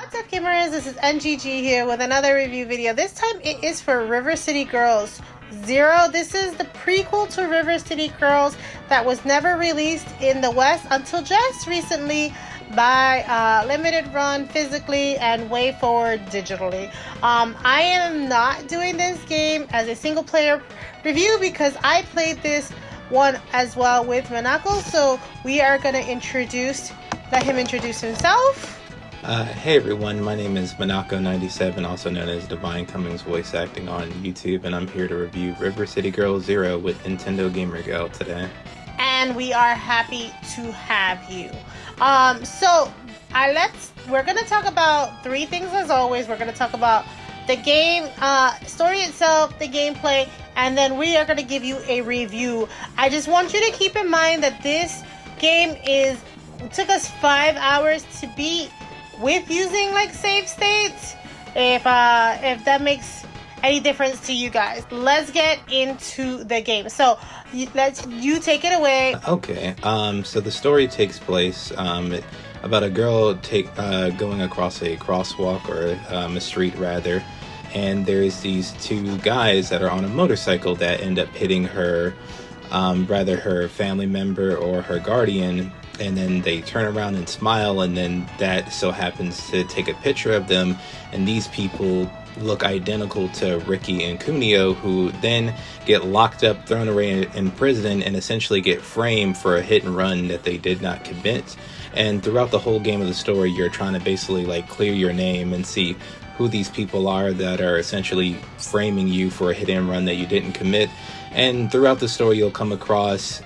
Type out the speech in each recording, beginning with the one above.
What's up, gamers? This is NGG here with another review video. This time it is for River City Girls Zero. This is the prequel to River City Girls that was never released in the West until just recently by limited run physically and way forward digitally. I am not doing this game as a single player review because I played this one as well with Minako, so we are going to let him introduce himself. Hey everyone, my name is Minako97, also known as Devine Cummings voice acting on YouTube, and I'm here to review River City Girls Zero with Nintendo Gamer Gal today. And we are happy to have you. We're gonna talk about three things as always. We're gonna talk about the game, story itself, the gameplay, and then we are gonna give you a review. I just want you to keep in mind that this game took us 5 hours to beat with using like save states, if that makes any difference to you guys. Let's get into the game. So you take it away. Okay, so the story takes place about a girl going across a crosswalk, or a street rather, and there's these two guys that are on a motorcycle that end up hitting her, rather her family member or her guardian, and then they turn around and smile, and then that so happens to take a picture of them, and these people look identical to Ricky and Kunio, who then get locked up, thrown away in prison, and essentially get framed for a hit and run that they did not commit. And throughout the whole game of the story, you're trying to basically like clear your name and see who these people are that are essentially framing you for a hit and run that you didn't commit. And throughout the story, you'll come across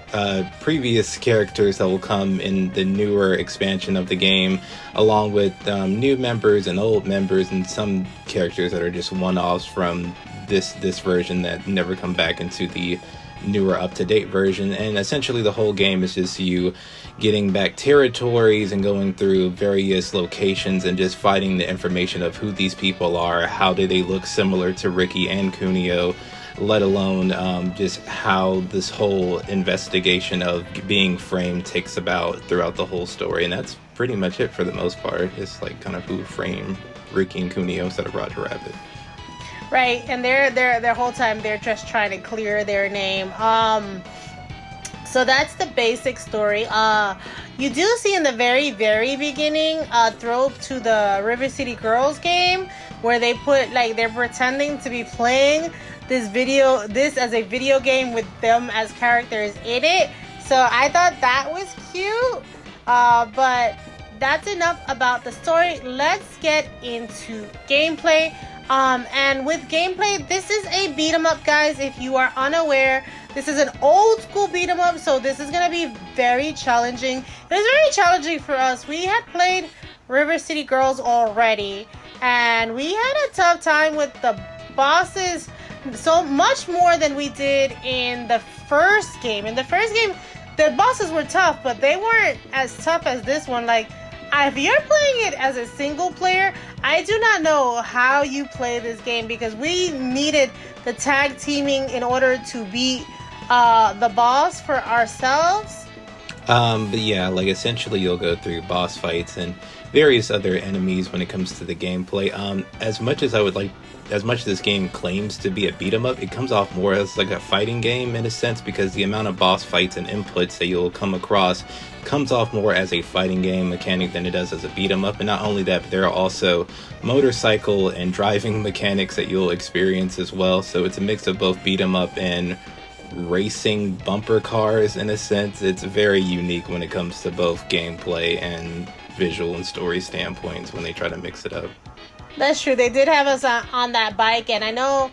previous characters that will come in the newer expansion of the game, along with new members and old members, and some characters that are just one-offs from this version that never come back into the newer up-to-date version. And essentially the whole game is just you getting back territories and going through various locations and just fighting the information of who these people are, how do they look similar to Ricky and Kunio, let alone just how this whole investigation of being framed takes about throughout the whole story. And that's pretty much it for the most part. It's like kind of who framed Ricky and Kunio instead of Roger Rabbit. Right, and their whole time they're just trying to clear their name. So that's the basic story. You do see in the very, very beginning a throw to the River City Girls game where they put they're pretending to be playing this as a video game with them as characters in it. So I thought that was cute. But that's enough about the story. Let's get into gameplay. And with gameplay, this is a beat 'em up, guys. If you are unaware, this is an old school beat 'em up, so this is gonna be very challenging. It was very challenging for us. We had played River City Girls already, and we had a tough time with the bosses, so much more than we did in the first game. In the first game, the bosses were tough, but they weren't as tough as this one. If you're playing it as a single player, I do not know how you play this game, because we needed the tag teaming in order to beat the boss for ourselves. But yeah, essentially you'll go through boss fights and various other enemies when it comes to the gameplay. As much as this game claims to be a beat 'em up, it comes off more as like a fighting game in a sense, because the amount of boss fights and inputs that you'll come across comes off more as a fighting game mechanic than it does as a beat 'em up. And not only that, but there are also motorcycle and driving mechanics that you'll experience as well. So it's a mix of both beat 'em up and racing bumper cars in a sense. It's very unique when it comes to both gameplay and visual and story standpoints when they try to mix it up. That's true. They did have us on that bike, and I know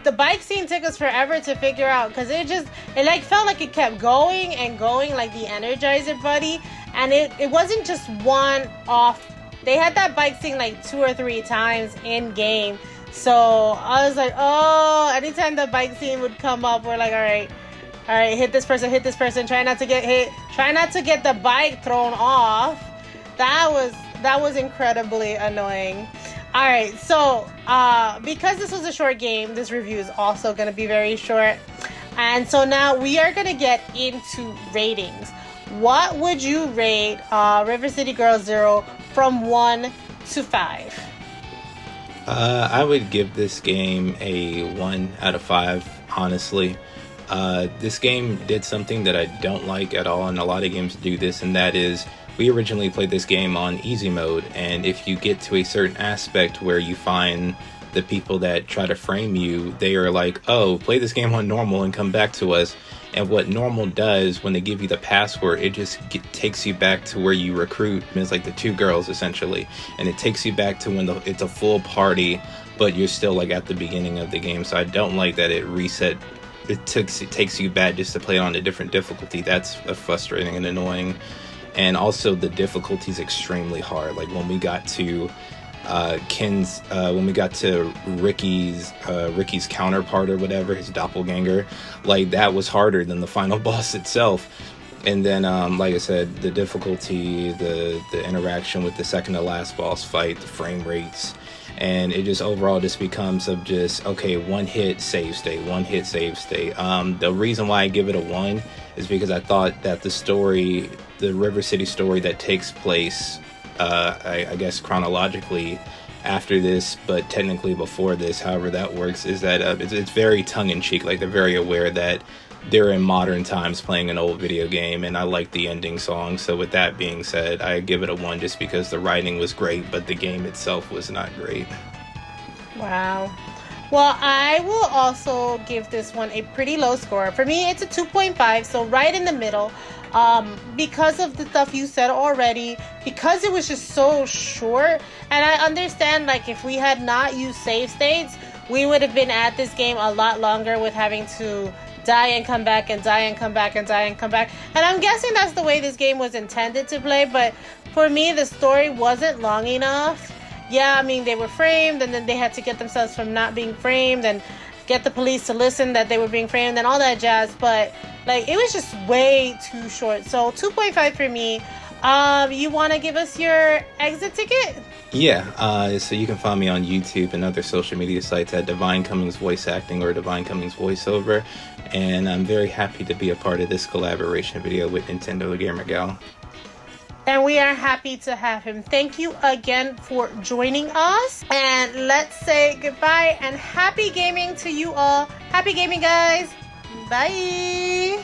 the bike scene took us forever to figure out, because it felt like it kept going and going, like the Energizer Buddy, and it wasn't just one off. They had that bike scene 2 or 3 times in game. So I was like, oh, anytime the bike scene would come up, we're like, all right, hit this person, try not to get hit, try not to get the bike thrown off. That was incredibly annoying. Alright, so because this was a short game, this review is also going to be very short. And so now we are going to get into ratings. What would you rate River City Girls Zero from 1 to 5? I would give this game a 1 out of 5, honestly. This game did something that I don't like at all, and a lot of games do this, and that is, we originally played this game on easy mode, and if you get to a certain aspect where you find the people that try to frame you, they are like, oh, play this game on normal and come back to us. And what normal does, when they give you the password, it just takes you back to where you recruit. It's like the 2 girls, essentially. And it takes you back to when it's a full party, but you're still like at the beginning of the game. So I don't like that it reset. It takes you back just to play it on a different difficulty. That's frustrating and annoying. And also the difficulty is extremely hard. Like when we got to when we got to Ricky's counterpart or whatever, his doppelganger, like that was harder than the final boss itself. And then like I said, the difficulty, the interaction with the second to last boss fight, the frame rates, and it just overall just becomes of just, okay, one hit save state. The reason why I give it a 1 is because I thought that the story, the River City story that takes place I guess chronologically after this, but technically before this, however that works, is that it's very tongue-in-cheek. Like they're very aware that they're in modern times playing an old video game, and I like the ending song. So with that being said, I give it a 1 just because the writing was great, but the game itself was not great. Wow. Well, I will also give this one a pretty low score. For me, it's a 2.5, so right in the middle. Because of the stuff you said already, because it was just so short, and I understand, like, if we had not used save states, we would have been at this game a lot longer with having to die and come back and die and come back and die and come back. And I'm guessing that's the way this game was intended to play, but for me, the story wasn't long enough. Yeah, I mean, they were framed, and then they had to get themselves from not being framed and get the police to listen that they were being framed and all that jazz, but like it was just way too short. So 2.5 for me. You want to give us your exit ticket? Yeah, so you can find me on YouTube and other social media sites at Devine Cummings Voice Acting or Devine Cummings Voiceover, and I'm very happy to be a part of this collaboration video with Nintendo Gamer Gal. And we are happy to have him. Thank you again for joining us. And let's say goodbye and happy gaming to you all. Happy gaming, guys. Bye.